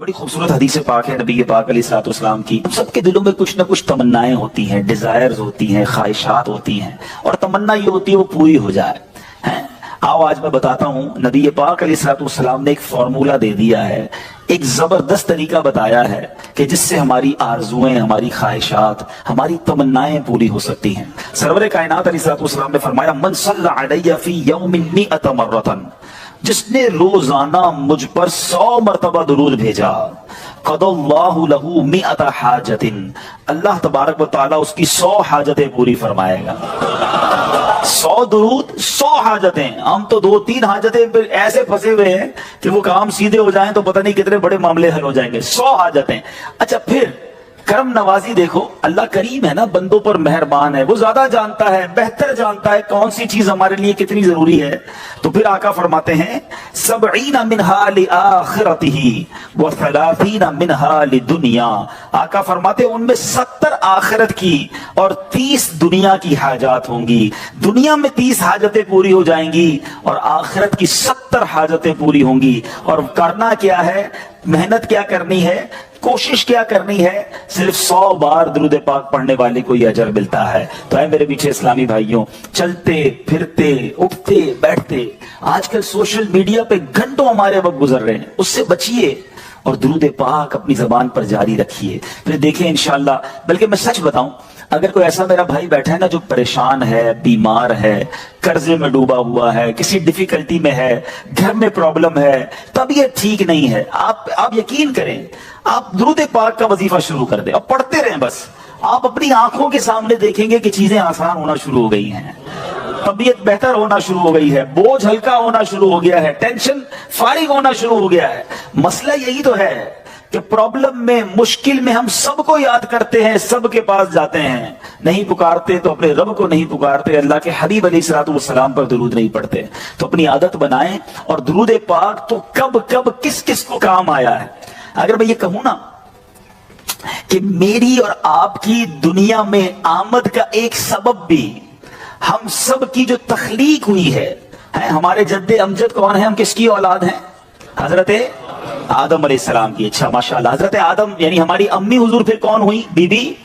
बड़ी खूबसूरत हदीस पाक है नबी पाक अलैहिस्सलाम की। हम सबके दिलों में कुछ ना कुछ तमन्नाएं होती हैं, डिजायर्स होती हैं, ख्वाहिशात होती हैं, और तमन्ना ये होती है वो पूरी हो जाए। हैं? आओ आज मैं बताता हूँ, नबी पाक अलैहिस्सलाम ने एक फार्मूला दे दिया है, एक जबरदस्त तरीका बताया है कि जिससे हमारी आरजुएं, हमारी ख्वाहिशात, हमारी तमन्नाएं पूरी हो सकती हैं। सरवर कायनात अलैहिस्सलाम ने फरमाया, मन सल्ला अलैया फी यौमिन मिअत मर्रतन, जिसने रोजाना मुझ पर 100 मरतबा दुरूद भेजा, क़दल्लाहु लहू मिअत हाजतिन, अल्लाह तबारक व तआला उसकी 100 हाजतें पूरी फरमाएगा। 100 दुरूद 100 हाजतें। हम तो 2-3 हाजतें फिर ऐसे फंसे हुए हैं कि वो काम सीधे हो जाएं तो पता नहीं कितने बड़े मामले हल हो जाएंगे। 100 हाजतें। अच्छा, फिर करम नवाजी देखो, अल्लाह करीम है ना, बंदों पर मेहरबान है, वो ज्यादा जानता है, बेहतर जानता है कौन सी चीज हमारे लिए कितनी जरूरी है। तो फिर आका फरमाते हैं, 70 मिनहा लिआखिरतिही व 30 मिनहा लिदुनिया। आका फरमाते हैं उनमें 70 आखिरत की और 30 दुनिया की हाजात होंगी। दुनिया में 30 हाजतें पूरी हो जाएंगी और आखिरत की 70 हाजतें पूरी होंगी। और करना क्या है, मेहनत क्या करनी है, कोशिश क्या करनी है, सिर्फ 100 बार दुरूद पाक पढ़ने वाले को यह अजर मिलता है। तो है मेरे पीछे इस्लामी भाइयों, चलते फिरते उठते बैठते आजकल सोशल मीडिया पे घंटों हमारे वक्त गुजर रहे हैं, उससे बचिए और दुरूद पाक अपनी जबान पर जारी रखिए। फिर देखें इंशाअल्लाह। बल्कि मैं सच बताऊं, अगर कोई ऐसा मेरा भाई बैठा है ना जो परेशान है, बीमार है, कर्जे में डूबा हुआ है, किसी डिफिकल्टी में है, घर में प्रॉब्लम है, तबीयत ठीक नहीं है, आप यकीन करें, आप दुरूद पाक का वजीफा शुरू कर दें और पढ़ते रहें। बस आप अपनी आंखों के सामने देखेंगे कि चीजें आसान होना शुरू हो गई हैं, तबीयत बेहतर होना शुरू हो गई है, बोझ हल्का होना शुरू हो गया है, टेंशन फारिग होना शुरू हो गया है। मसला यही तो है कि प्रॉब्लम में, मुश्किल में हम सबको याद करते हैं, सबके पास जाते हैं, नहीं पुकारते तो अपने रब को नहीं पुकारते, अल्लाह के हबीब अलैहिस्सलाम पर दुरूद नहीं पढ़ते। तो अपनी आदत बनाएं। और दुरूद पाक तो कब कब किस किस को काम आया है। अगर मैं ये कहूं ना कि मेरी और आपकी दुनिया में आमद का एक सबब भी हम सब की जो तख्लीक हुई है, हमारे जद्दे अमजद कौन है, हम किसकी औलाद हैं, हजरत आदम अलैहिस्सलाम की। अच्छा माशाल्लाह, हजरत आदम यानी हमारी अम्मी हुजूर फिर कौन हुई, बीबी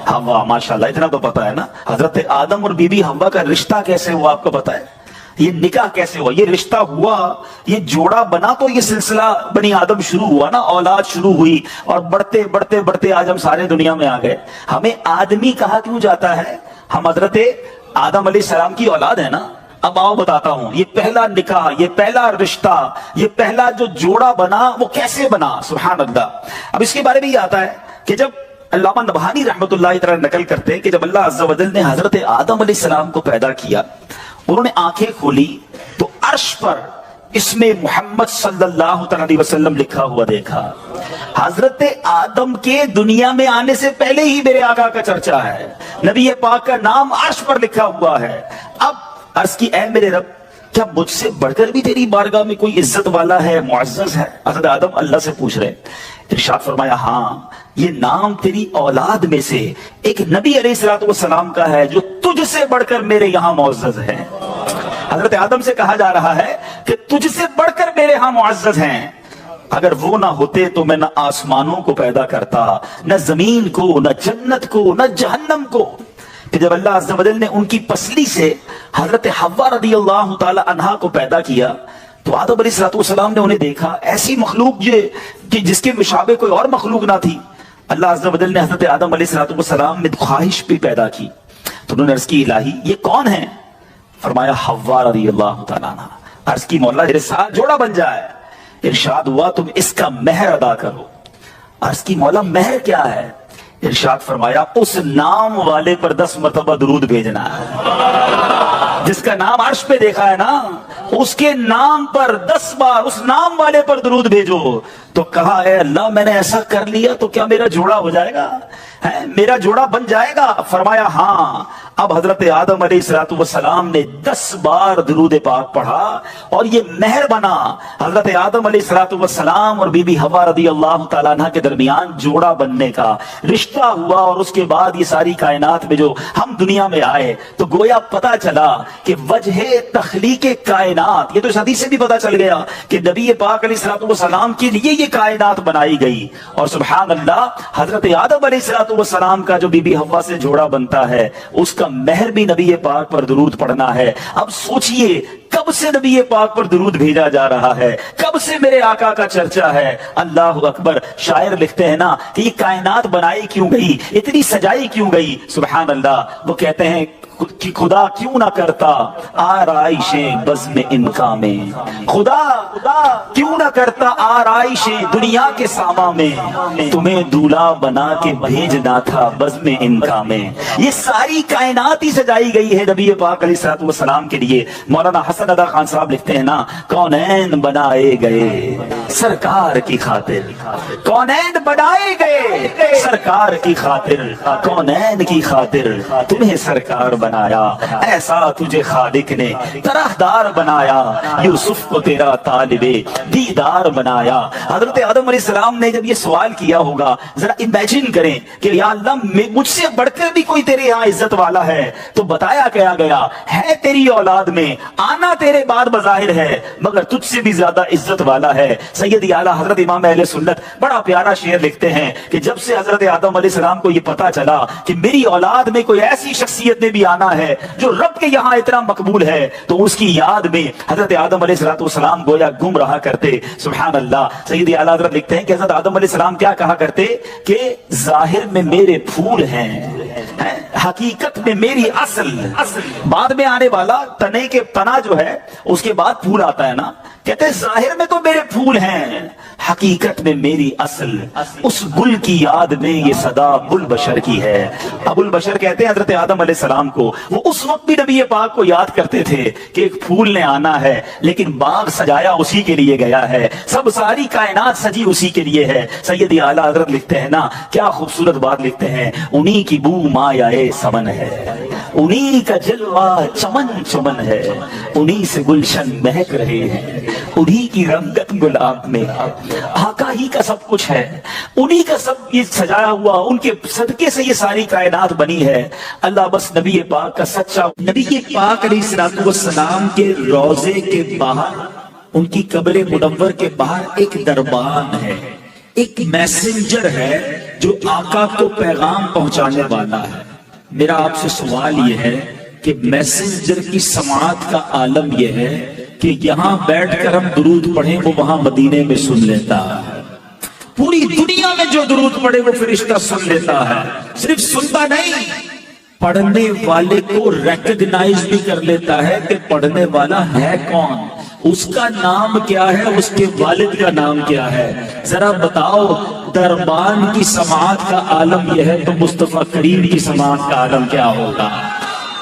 हव्वा। माशाल्लाह, इतना तो पता है ना। हजरत आदम और बीबी हव्वा का रिश्ता कैसे हुआ आपको पता है, ये निकाह कैसे हुआ, ये रिश्ता हुआ, ये जोड़ा बना तो ये सिलसिला बनी आदम शुरू हुआ ना, औलाद शुरू हुई। और बढ़ते बढ़ते बढ़ते आज हम सारे दुनिया में आ गए। हमें आदमी कहा क्यों जाता है, हम हजरत आदम अलैहिस्सलाम की औलाद है ना। अब आओ बताता हूं, ये पहला निकाह, ये पहला रिश्ता, ये पहला जो जोड़ा बना वो कैसे बना, सुभान अल्लाह। अब इसके बारे में ये आता है कि जब अल्लामा नबहानी रहमतुल्लाह तआला नकल करते हैं कि जब अल्लाह अज़्ज़ा वजल ने हजरत आदम अलैहिस्सलाम को पैदा किया, उन्होंने आंखें खोली तो अर्श पर इसमें मोहम्मद सल्लल्लाहु अलैहि वसल्लम लिखा हुआ देखा। हजरत आदम के दुनिया में आने से पहले ही मेरे आका का चर्चा है, नबी पाक का नाम अर्श पर लिखा हुआ है। अब अर्ज की, ऐ मेरे रब, क्या मुझसे बढ़कर भी तेरी बारगाह में कोई इज्जत वाला है, मुअज़्ज़ज़ है। हज़रत आदम अल्लाह से पूछ रहे। इरशाद फरमाया, हाँ, ये नाम तेरी औलाद में से एक नबी अलैहिस्सलाम का है जो तुझसे बढ़कर मेरे यहाँ मुअज़्ज़ज़ है। हजरत आदम से कहा जा रहा है कि तुझसे बढ़कर मेरे यहाँ मुअज़्ज़ज़ हैं। अगर वो ना होते तो मैं न आसमानों को पैदा करता, न जमीन को, न जन्नत को, न जहन्नम को। कि जब अल्लाह अज़्ज़ा वजल ने उनकी पसली से हजरत हव्वा रज़ियल्लाहु ताला अन्हा को पैदा किया तो आदम अलैहिस्सलाम ने उन्हें देखा, ऐसी मखलूक कि जिसके मुशाबे कोई और मखलूक ना थी। अल्लाह अज़्ज़ा वजल ने हजरत आदम अलैहिस्सलाम में ख्वाहिश भी पैदा की। तो उन्होंने अर्ज़ की, इलाही ये कौन है? फरमाया, हव्वा रज़ियल्लाहु ताला अन्हा। अर्ज़ की, मौला मेरे साथ जोड़ा बन जाए। इरशाद हुआ, तुम इसका महर अदा करो। अर्ज़ की, मौला महर क्या है? इरशाद फरमाया, उस नाम वाले पर 10 मरतबा दुरूद भेजना है। जिसका नाम अर्श पे देखा है ना, उसके नाम पर 10 बार उस नाम वाले पर दुरूद भेजो। तो कहा, है अल्लाह, मैंने ऐसा कर लिया तो क्या मेरा जोड़ा हो जाएगा, है मेरा जोड़ा बन जाएगा? फरमाया, हाँ। अब हजरत आदम अलैहिस्सलाम ने 10 बार दुरूद पाक पढ़ा और ये महर बना हजरत आदम अलैहिस्सलाम और बीबी हव्वा रज़ियल्लाहु ताला अन्हा के दरमियान जोड़ा बनने का रिश्ता हुआ। और उसके बाद ये सारी कायनात में जो हम दुनिया में आए तो गोया पता चला कि वजह तख्लीक कायनात, ये तो इस हदीस से भी पता चल गया कि नबी पाक अलैहिस्सलाम के लिए ये ये कायनात बनाई गई। और सुभान अल्लाह, हजरत आदम अलैहिस्सलाम का जो बीबी हव्वा से जोड़ा बनता है, उसका महर भी नबी पाक पर दुरूद पढ़ना है। अब सोचिए, कब से नबी पाक पर दुरूद भेजा जा रहा है, कब से मेरे आका का चर्चा है। अल्लाह अकबर। शायर लिखते हैं ना कि ये कायनात बनाई क्यों गई, इतनी सजाई क्यों गई। सुभान अल्लाह। वो कहते हैं कि खुदा क्यों ना करता आराइशें बज़्म इनका में, खुदा क्यों ना करता आराइशें दुनिया के सामा में, तुम्हें दूल्हा बना के भेजना था बज़्म इनका में। ये सारी कायनात ही सजाई गई है नबी पाक अलैहिस्सलातु वस्सलाम के लिए। मौलाना हसन अदा खान साहब लिखते हैं ना, कौनैन बनाए गए सरकार की खातिर, कौनैन बनाए गए सरकार की खातिर, कौनैन की खातिर तुम्हें सरकार बनाया, ऐसा तुझे खालिक ने तरहदार बनाया, यूसुफ को तेरा तालिबे दीदार बनाया। हजरत आदम अलैहिस्सलाम ने जब ये सवाल किया होगा, जरा इमेजिन करें कि या अल्लाह मुझसे बढ़कर भी कोई तेरे यहाँ इज्जत वाला है, तो बताया क्या गया है, तेरी औलाद में आना तेरे बाद बज़ाहिर है, मगर तुझसे भी ज्यादा इज्जत वाला है। सैयद आला हजरत इमाम अहले सुन्नत बड़ा प्यारा शेर लिखते हैं कि जब से हजरत आदम अलैहिस्सलाम को ये पता चला कि मेरी औलाद में कोई ऐसी शख्सियत ने भी आना है जो रब के यहाँ इतना मकबूल है, तो उसकी याद में हजरत आदम अलैहिस्सलाम गोया गुम रहा करते। सुभान अल्लाह। सैयद आला हजरत लिखते हैं कि हजरत आदम अलैहिस्सलाम क्या कहा करते कि जाहिर में मेरे फूल हैं, हकीकत में मेरी असल। बाद में आने वाला तने के तना जो है उसके बाद फूल आता है ना, कहते हैं जाहिर में तो मेरे फूल हैं, हकीकत में मेरी असल। उस गुल की याद में ये सदा बुल बशर की है। अबुल बशर कहते हैं हजरत आदम अलैहिस्सलाम को, वो उस वक्त भी नबी पाक को याद करते थे कि एक फूल ने आना है, लेकिन बाग सजाया उसी के लिए गया है, सब सारी कायनात सजी उसी के लिए है। सैयद आला हजरत लिखते हैं ना, क्या खूबसूरत बात लिखते हैं, उन्हीं की बू मायाए समन है, उन्हीं का जलवा चमन चमन है, उन्हीं से गुलशन महक रहे हैं, उन्हीं की रंगत गुलाब में, आका ही का सब कुछ है, उन्हीं का सब ये सजाया हुआ, उनके सदके से ये सारी कायनात बनी है। अल्लाह बस नबी पाक का सच्चा, नबी पाक अलैहिस्सलाम के रोजे के बाहर, उनकी कब्र मुनव्वर के बाहर एक दरबान है, एक मैसेंजर है जो आका को पैगाम पहुंचाने वाला है। मेरा आपसे सवाल यह है कि मैसेंजर की समाअत का आलम यह है कि यहां बैठकर हम दुरूद पढ़ें, वो वहां मदीने में सुन लेता है। पूरी दुनिया में जो दुरूद पढ़े वो फरिश्ता सुन लेता है। सिर्फ सुनता नहीं, पढ़ने वाले को रिकॉग्नाइज भी कर लेता है कि पढ़ने वाला है कौन, उसका नाम क्या है, उसके वालिद का नाम क्या है। जरा बताओ, दरबान की समाअत का आलम यह है, तो मुस्तफा करीम की समाअत का आलम क्या होगा,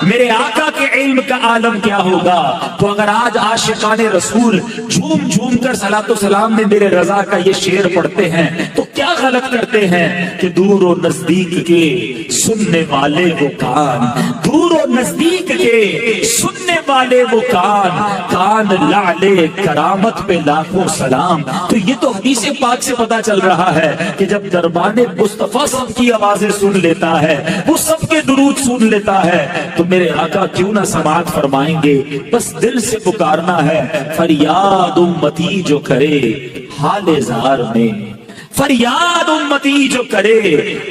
मेरे आका के इल्म का आलम क्या होगा। तो अगर आज आशिकाने रसूल झूम झूम कर सलातो सलाम में मेरे रजा का ये शेर पढ़ते हैं, तो क्या गलत करते हैं कि दूर और नजदीक के सुनने वाले वो कान, दूर और नजदीक के सुनने वाले वो कान, कान लाले करामत पे लाखों सलाम। तो ये तो हदीस पाक से पता चल रहा है कि जब दरबाने मुस्तफा सबकी आवाजें सुन लेता है, वो सबके दुरूद सुन लेता है, तो मेरे आका क्यों ना समाअत फरमाएंगे। बस दिल से पुकारना है, फरियाद उम्मती जो करे हाले जार में, फरियाद उम्मती जो करे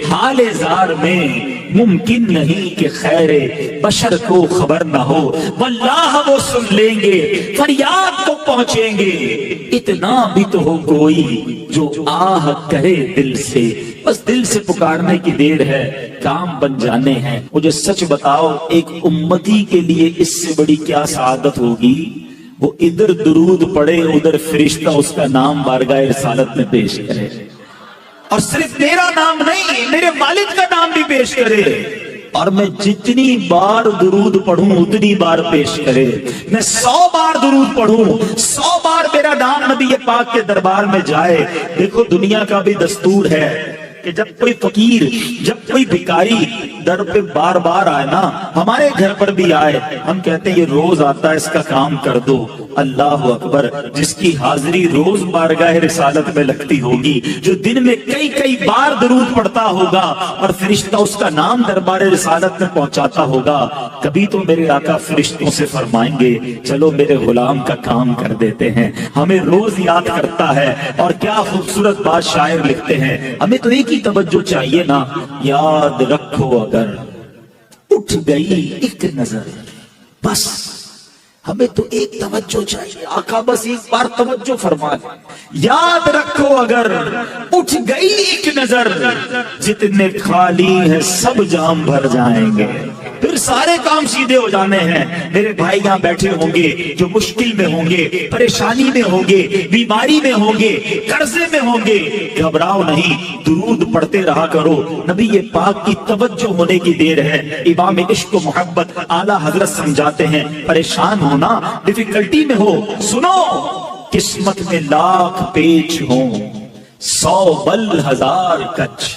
हाले जार में, मुमकिन नहीं कि खैरे बशर को खबर ना हो, वल्लाह वो सुन लेंगे, फरियाद को पहुंचेंगे। इतना भी तो हो कोई जो आह करे दिल से, बस दिल से पुकारने की देर है, काम बन जाने हैं। मुझे सच बताओ, एक उम्मती के लिए इससे बड़ी क्या सआदत होगी, वो इधर दुरूद पढ़े, उधर फरिश्ता उसका नाम बारगाह रिसालत में पेश करे, और सिर्फ मेरा नाम नहीं, मेरे वालिद का नाम भी पेश करे। और मैं जितनी बार दुरूद पढ़ूं उतनी बार पेश करे। मैं 100 बार दुरूद पढ़ूं, 100 बार मेरा नाम नबी पाक के दरबार में जाए। देखो, दुनिया का भी दस्तूर है कि जब कोई फकीर, जब कोई भिखारी दर पे बार बार आए ना, हमारे घर पर भी आए, हम कहते हैं ये रोज आता है, इसका काम कर दो। اللہ اکبر، جس کی حاضری روز بارگاہ رسالت میں لگتی ہوگی، جو دن میں کئی کئی بار درود پڑھتا ہوگا اور فرشتہ اس کا نام دربار رسالت میں پہنچاتا ہوگا، کبھی تو میرے آقا فرشتوں سے فرمائیں گے چلو میرے غلام کا کام کر دیتے ہیں، ہمیں روز یاد کرتا ہے۔ اور کیا خوبصورت بات شاعر لکھتے ہیں، ہمیں تو ایک ہی توجہ چاہیے نا، یاد رکھو اگر اٹھ گئی ایک نظر، بس ہمیں تو ایک توجہ چاہیے، آقا بس ایک بار توجہ فرما لیں، یاد رکھو اگر اٹھ گئی ایک نظر، جتنے خالی ہیں سب جام بھر جائیں گے، پھر سارے کام سیدھے ہو جانے ہیں۔ میرے بھائی یہاں بیٹھے ہوں گے جو مشکل میں ہوں گے، پریشانی میں ہوں گے، بیماری میں ہوں گے، قرضے میں ہوں گے، گھبراؤ نہیں، درود پڑھتے رہا کرو، نبی پاک کی توجہ ہونے کی دیر ہے۔ امام عشق و محبت اعلیٰ حضرت سمجھاتے ہیں، پریشان ہونا، ڈیفیکلٹی میں ہو، سنو، قسمت میں لاکھ پیچ ہوں 100 بل 1000 کچ،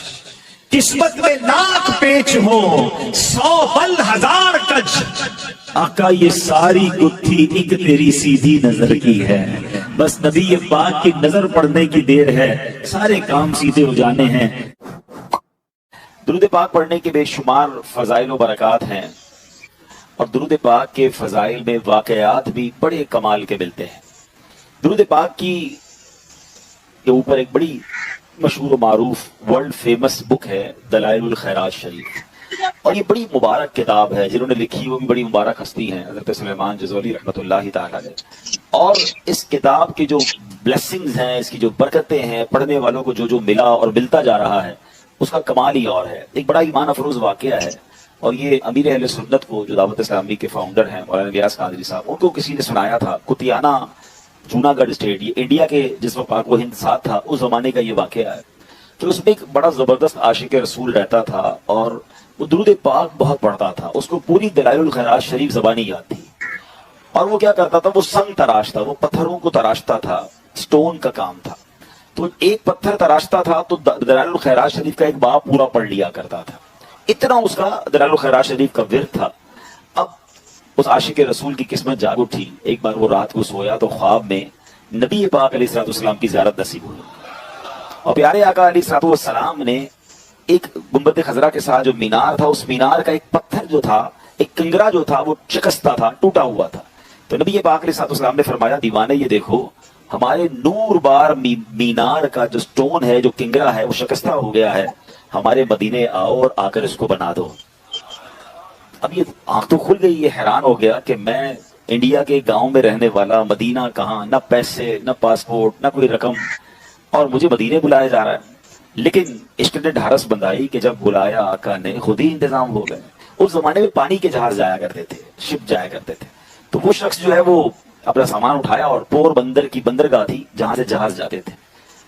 قسمت میں لاکھ پیچ ہو 100 بل 1000 کچ، آقا یہ ساری گتھی ایک تیری سیدھی نظر کی ہے، بس نبی پاک کی نظر پڑنے کی دیر ہے، سارے کام سیدھے ہو جانے ہیں۔ درود پاک پڑھنے کے بے شمار فضائل و برکات ہیں، اور درود پاک کے فضائل میں واقعات بھی بڑے کمال کے ملتے ہیں۔ درود پاک کی کے اوپر ایک بڑی مشہور و معروف ورلڈ فیمس بک ہے دلائل الخیرات شریف، اور یہ بڑی مبارک کتاب ہے، جنہوں نے لکھی وہ بھی بڑی مبارک ہستی ہیں، حضرت سلیمان جزولی رحمۃ اللہ تعالیٰ علیہ۔ اور اس کتاب کی جو بلیسنگز ہیں، اس کی جو برکتیں ہیں، پڑھنے والوں کو جو جو ملا اور ملتا جا رہا ہے، اس کا کمال ہی اور ہے۔ ایک بڑا ایمان افروز واقعہ ہے، اور یہ امیر اہل سنت کو جو دعوت اسلامی کے فاؤنڈر ہیں مولانا غیاث قادری صاحب، ان کو کسی نے سنایا تھا۔ کتیانہ جوناگڑھ اسٹیٹ، یہ انڈیا کے جس وقت پاک و ہند ساتھ تھا اس زمانے کا یہ واقعہ ہے، کہ اس میں ایک بڑا زبردست عاشق رسول رہتا تھا، اور وہ درود پاک بہت پڑھتا تھا، اس کو پوری دلائل الخیرات شریف زبانی یاد تھی، اور وہ کیا کرتا تھا، وہ سنگ تراشتا، وہ پتھروں کو تراشتا تھا، سٹون کا کام تھا، تو ایک پتھر تراشتا تھا تو دلائل الخیرات شریف کا ایک باب پورا پڑھ لیا کرتا تھا، اتنا اس کا دلائل الخیرات شریف کا ورد تھا۔ اب اس عاشق رسول کی قسمت جاگ اٹھی، ایک بار وہ رات کو سویا تو خواب میں نبی پاک علیہ الصلوۃ والسلام کی زیارت نصیب ہوئی، اور پیارے آقا علیہ الصلوۃ والسلام نے ایک گنبد خضرا کے ساتھ جو مینار تھا، اس مینار کا ایک پتھر جو تھا، ایک کنگرا جو تھا، وہ شکستہ تھا، ٹوٹا ہوا تھا، تو نبی پاک علیہ الصلوۃ والسلام نے فرمایا دیوانے یہ دیکھو، ہمارے نور بار مینار کا جو سٹون ہے، جو کنگرا ہے، وہ شکستہ ہو گیا ہے، ہمارے مدینے آؤ اور آ کر اس کو بنا دو۔ اب یہ آنکھ تو کھل گئی، یہ حیران ہو گیا کہ میں انڈیا کے گاؤں میں رہنے والا، مدینہ کہاں، نہ پیسے، نہ پاسپورٹ، نہ کوئی رقم، اور مجھے مدینے بلایا جا رہا ہے۔ لیکن عشق نے ڈھارس بندھائی کہ جب بلایا آقا نے خود ہی انتظام ہو گئے۔ اس زمانے میں پانی کے جہاز جایا کرتے تھے، شپ جایا کرتے تھے، تو وہ شخص جو ہے وہ اپنا سامان اٹھایا اور پور بندر کی بندرگاہ تھی جہاں سے جہاز جاتے تھے،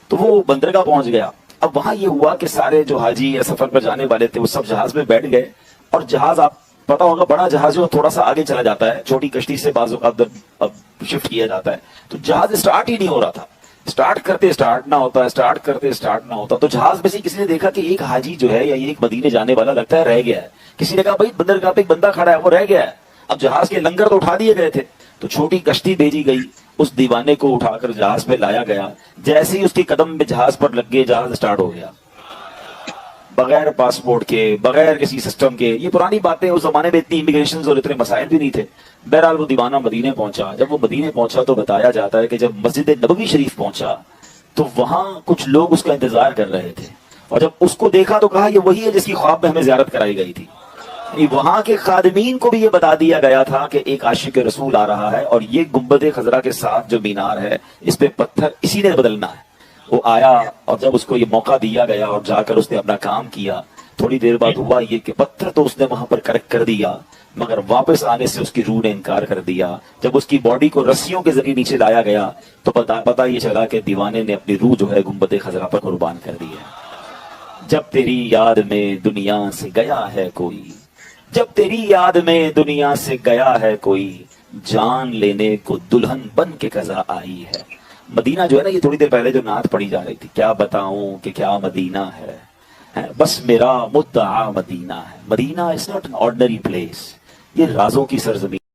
تو وہ بندرگاہ پہنچ گیا۔ اب وہاں یہ ہوا کہ سارے جو حاجی یا سفر پر جانے والے تھے وہ سب جہاز میں بیٹھ گئے، اور جہاز، آپ پتا ہوگا بڑا جہاز جو تھوڑا سا آگے چلا جاتا ہے، چھوٹی کشتی سے بعض اوقات اب شفٹ کیا جاتا ہے، تو جہاز اسٹارٹ ہی نہیں ہو رہا تھا، اسٹارٹ کرتے اسٹارٹ نہ ہوتا، اسٹارٹ کرتے اسٹارٹ نہ ہوتا، تو جہاز میں سے کسی نے دیکھا کہ ایک حاجی جو ہے یا ایک مدینے جانے والا لگتا ہے رہ گیا ہے، کسی نے کہا بھائی بندرگاہ پہ ایک بندہ کھڑا ہے وہ رہ گیا ہے۔ اب جہاز کے لنگر تو اٹھا دیے گئے تھے، تو چھوٹی کشتی بھیجی گئی، اس دیوانے کو اٹھا کر جہاز پہ لایا گیا، جیسے ہی اس کے قدم میں جہاز پر لگ گئے، جہاز اسٹارٹ ہو گیا، بغیر پاسپورٹ کے، بغیر کسی سسٹم کے۔ یہ پرانی باتیں، اس زمانے میں اتنی امیگریشن اور اتنے مسائل بھی نہیں تھے۔ بہرحال وہ دیوانہ مدینے پہنچا، جب وہ مدینے پہنچا تو بتایا جاتا ہے کہ جب مسجد نبوی شریف پہنچا تو وہاں کچھ لوگ اس کا انتظار کر رہے تھے، اور جب اس کو دیکھا تو کہا یہ وہی ہے جس کی خواب میں ہمیں زیارت کرائی گئی تھی۔ وہاں کے خادمین کو بھی یہ بتا دیا گیا تھا کہ ایک عاشق رسول آ رہا ہے، اور یہ گنبد خضرا کے ساتھ جو مینار ہے اس پہ پتھر اسی نے بدلنا ہے۔ وہ آیا، اور جب اس کو یہ موقع دیا گیا اور جا کر اس نے اپنا کام کیا، تھوڑی دیر بعد ہوا یہ کہ پتھر تو اس نے وہاں پر کریکٹ کر دیا، مگر واپس آنے سے اس کی روح نے انکار کر دیا۔ جب اس کی باڈی کو رسیوں کے ذریعے نیچے لایا گیا تو پتہ یہ چلا کہ دیوانے نے اپنی روح جو ہے گنبد خضرا پر قربان کر دی ہے۔ جب تیری یاد میں دنیا سے گیا ہے کوئی، جب تیری یاد میں دنیا سے گیا ہے کوئی، جان لینے کو دلہن بن کے قضا آئی ہے۔ مدینہ جو ہے نا، یہ تھوڑی دیر پہلے جو نعت پڑھی جا رہی تھی، کیا بتاؤں کہ کیا مدینہ ہے، بس میرا مدعا مدینہ ہے۔ Medina is not an ordinary place, یہ رازوں کی سرزمین